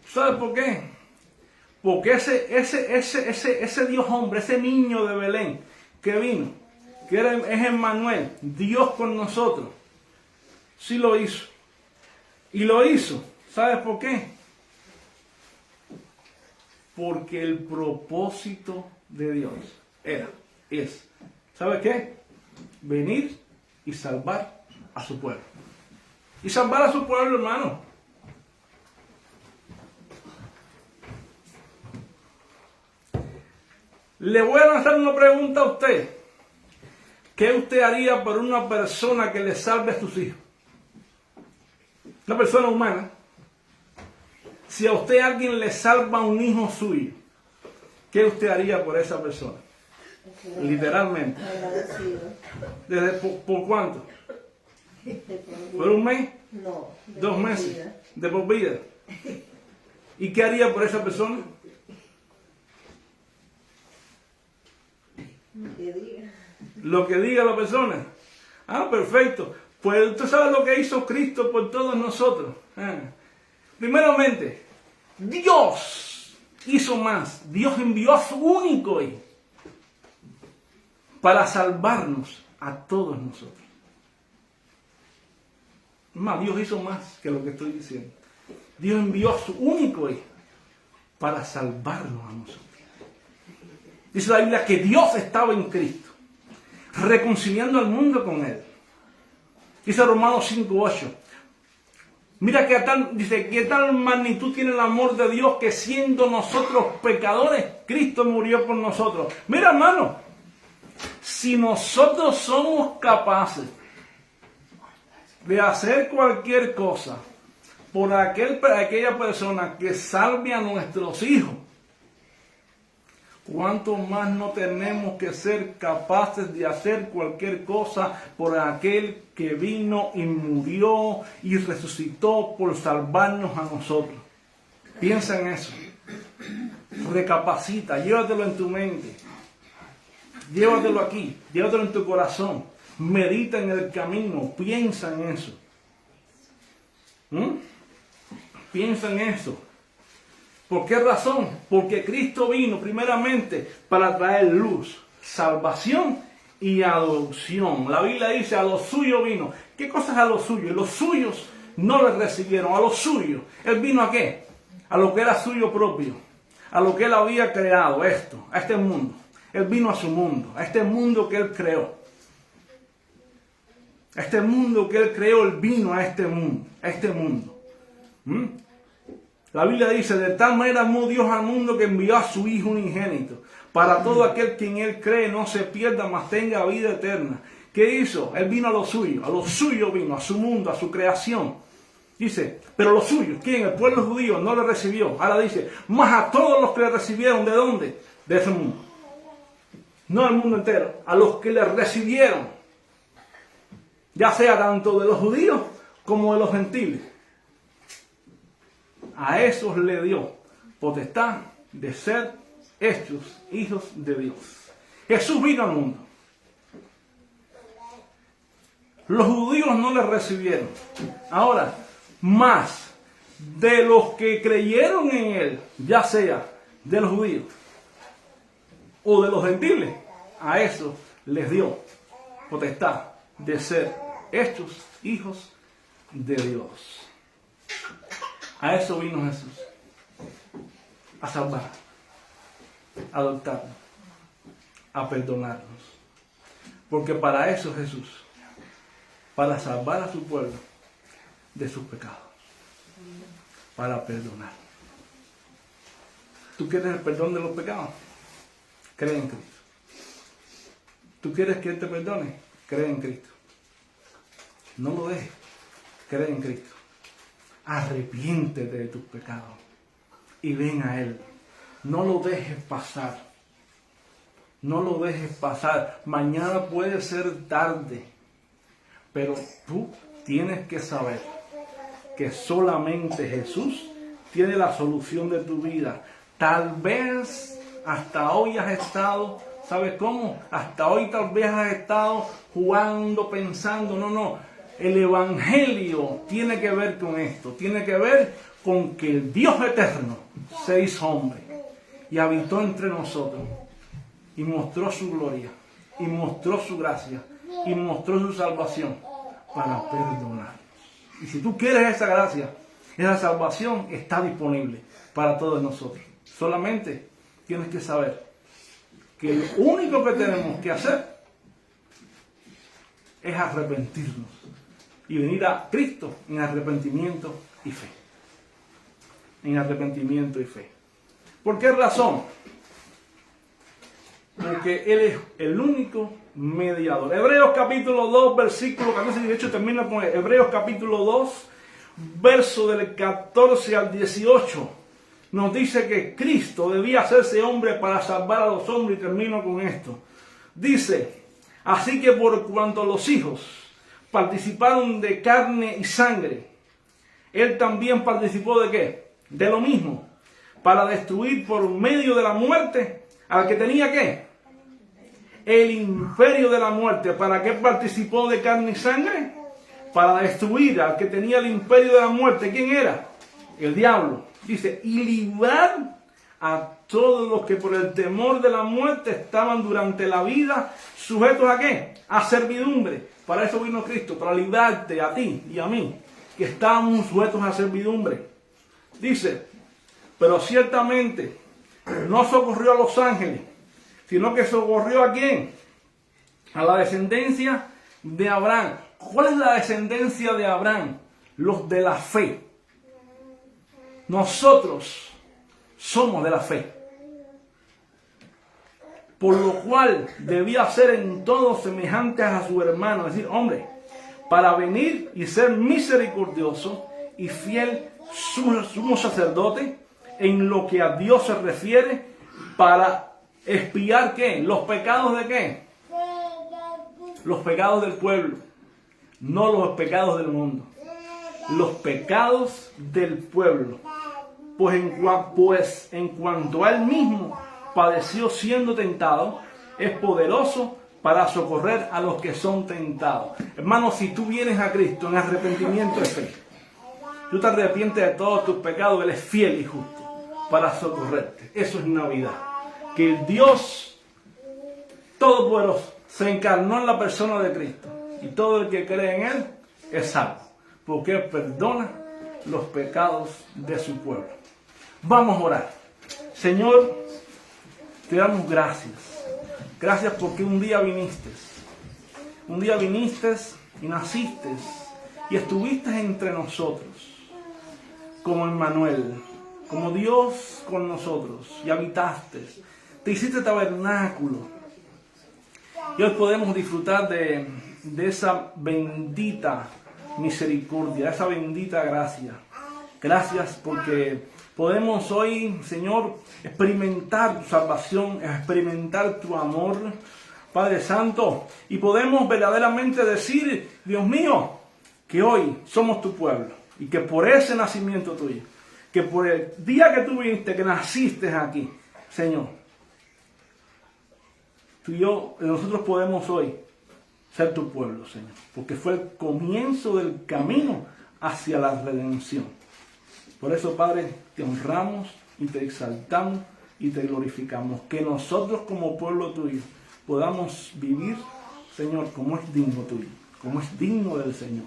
¿Sabes por qué? Porque ese Dios hombre, ese niño de Belén que vino, que es Emmanuel, Dios con nosotros, sí lo hizo. Y lo hizo. ¿Sabes por qué? Porque el propósito de Dios es, ¿sabes qué? Venir y salvar a su pueblo. Y salvar a su pueblo, hermano. Le voy a lanzar una pregunta a usted. ¿Qué usted haría por una persona que le salve a sus hijos? Una persona humana. Si a usted alguien le salva un hijo suyo, ¿qué usted haría por esa persona? Literalmente. Agradecido. ¿Por cuánto? De por vida. ¿Por un mes? No. De 2 por meses. vida. De por vida. ¿Y qué haría por esa persona? Que diga. Lo que diga la persona. Ah, perfecto. Pues usted sabe lo que hizo Cristo por todos nosotros. Primeramente, Dios hizo más. Dios envió a su único hijo para salvarnos a todos nosotros. Más, Dios hizo más que lo que estoy diciendo. Dios envió a su único hijo para salvarnos a nosotros. Dice la Biblia que Dios estaba en Cristo, reconciliando al mundo con Él. Dice Romanos 5:8. Mira dice que tal magnitud tiene el amor de Dios que siendo nosotros pecadores, Cristo murió por nosotros. Mira, hermano, si nosotros somos capaces de hacer cualquier cosa por aquella persona que salve a nuestros hijos, ¿cuánto más no tenemos que ser capaces de hacer cualquier cosa por aquel que vino y murió y resucitó por salvarnos a nosotros? Piensa en eso. Recapacita, llévatelo en tu mente. Llévatelo aquí, llévatelo en tu corazón. Medita en el camino, piensa en eso. Piensa en eso. ¿Por qué razón? Porque Cristo vino primeramente para traer luz, salvación y adopción. La Biblia dice, a los suyos vino. ¿Qué cosa es a los suyos? Los suyos no le recibieron, a los suyos. ¿Él vino a qué? A lo que era suyo propio, a lo que Él había creado, a este mundo. Él vino a su mundo, a este mundo que Él creó. A este mundo que Él creó, Él vino a este mundo. La Biblia dice, de tal manera amó Dios al mundo que envió a su Hijo unigénito, para todo aquel que en Él cree no se pierda, mas tenga vida eterna. ¿Qué hizo? Él vino a lo suyo vino, a su mundo, a su creación. Dice, pero los suyos, ¿quién? El pueblo judío no le recibió. Ahora dice, más a todos los que le recibieron, ¿de dónde? De ese mundo. No al mundo entero, a los que le recibieron. Ya sea tanto de los judíos como de los gentiles. A esos le dio potestad de ser hechos hijos de Dios. Jesús vino al mundo. Los judíos no le recibieron. Ahora, más de los que creyeron en Él, ya sea de los judíos o de los gentiles, a eso les dio potestad de ser hechos hijos de Dios. A eso vino Jesús, a salvar, a adoptarnos, a perdonarnos. Porque para eso Jesús, para salvar a su pueblo de sus pecados, para perdonar. ¿Tú quieres el perdón de los pecados? Cree en Cristo. ¿Tú quieres que Él te perdone? Cree en Cristo. No lo dejes, cree en Cristo. Arrepiéntete de tus pecados y ven a Él. No lo dejes pasar. No lo dejes pasar. Mañana puede ser tarde, pero tú tienes que saber que solamente Jesús tiene la solución de tu vida. Tal vez hasta hoy has estado, ¿sabes cómo? Hasta hoy tal vez has estado jugando, pensando, no. El Evangelio tiene que ver con esto, tiene que ver con que el Dios eterno se hizo hombre y habitó entre nosotros y mostró su gloria, y mostró su gracia, y mostró su salvación para perdonarnos. Y si tú quieres esa gracia, esa salvación está disponible para todos nosotros. Solamente tienes que saber que lo único que tenemos que hacer es arrepentirnos y venir a Cristo en arrepentimiento y fe. En arrepentimiento y fe. ¿Por qué razón? Porque Él es el único mediador. Hebreos capítulo 2, versículo 14 y 18 termina con Hebreos capítulo 2, verso del 14 al 18, nos dice que Cristo debía hacerse hombre para salvar a los hombres, y termino con esto. Dice, así que por cuanto los hijos participaron de carne y sangre, Él también participó ¿de qué? De lo mismo, para destruir por medio de la muerte al que tenía ¿qué? El imperio de la muerte. ¿Para qué participó de carne y sangre? Para destruir al que tenía el imperio de la muerte. ¿Quién era? El diablo. Dice, y librar a todos los que por el temor de la muerte estaban durante la vida sujetos ¿a qué? A servidumbre. Para eso vino Cristo, para librarte a ti y a mí, que estábamos sujetos a servidumbre. Dice, pero ciertamente no socorrió a los ángeles, sino que socorrió ¿a quién? A la descendencia de Abraham. ¿Cuál es la descendencia de Abraham? Los de la fe. Nosotros somos de la fe. Por lo cual debía ser en todo semejantes a su hermano. Es decir, hombre, para venir y ser misericordioso y fiel sumo sacerdote en lo que a Dios se refiere, para expiar ¿qué? Los pecados de ¿qué? Los pecados del pueblo, no los pecados del mundo. Los pecados del pueblo. Pues en cuanto a Él mismo padeció siendo tentado, es poderoso para socorrer a los que son tentados. Hermano, si tú vienes a Cristo en arrepentimiento de fe, tú te arrepientes de todos tus pecados, Él es fiel y justo para socorrerte. Eso es Navidad. Que el Dios Todopoderoso se encarnó en la persona de Cristo, y todo el que cree en Él es salvo, porque Él perdona los pecados de su pueblo. Vamos a orar. Señor, te damos gracias. Gracias porque un día viniste y naciste y estuviste entre nosotros como Emmanuel, como Dios con nosotros, y habitaste, te hiciste tabernáculo, y hoy podemos disfrutar de esa bendita misericordia, esa bendita gracia. Gracias porque podemos hoy, Señor, experimentar tu salvación, experimentar tu amor, Padre Santo, y podemos verdaderamente decir, Dios mío, que hoy somos tu pueblo, y que por ese nacimiento tuyo, que por el día que tú viniste, que naciste aquí, Señor, tú y yo, nosotros podemos hoy ser tu pueblo, Señor, porque fue el comienzo del camino hacia la redención. Por eso, Padre, te honramos y te exaltamos y te glorificamos. Que nosotros como pueblo tuyo podamos vivir, Señor, como es digno tuyo, como es digno del Señor.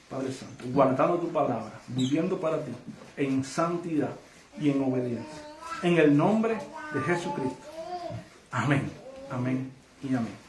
Padre Santo, guardando tu palabra, viviendo para ti, en santidad y en obediencia. En el nombre de Jesucristo. Amén, amén y amén.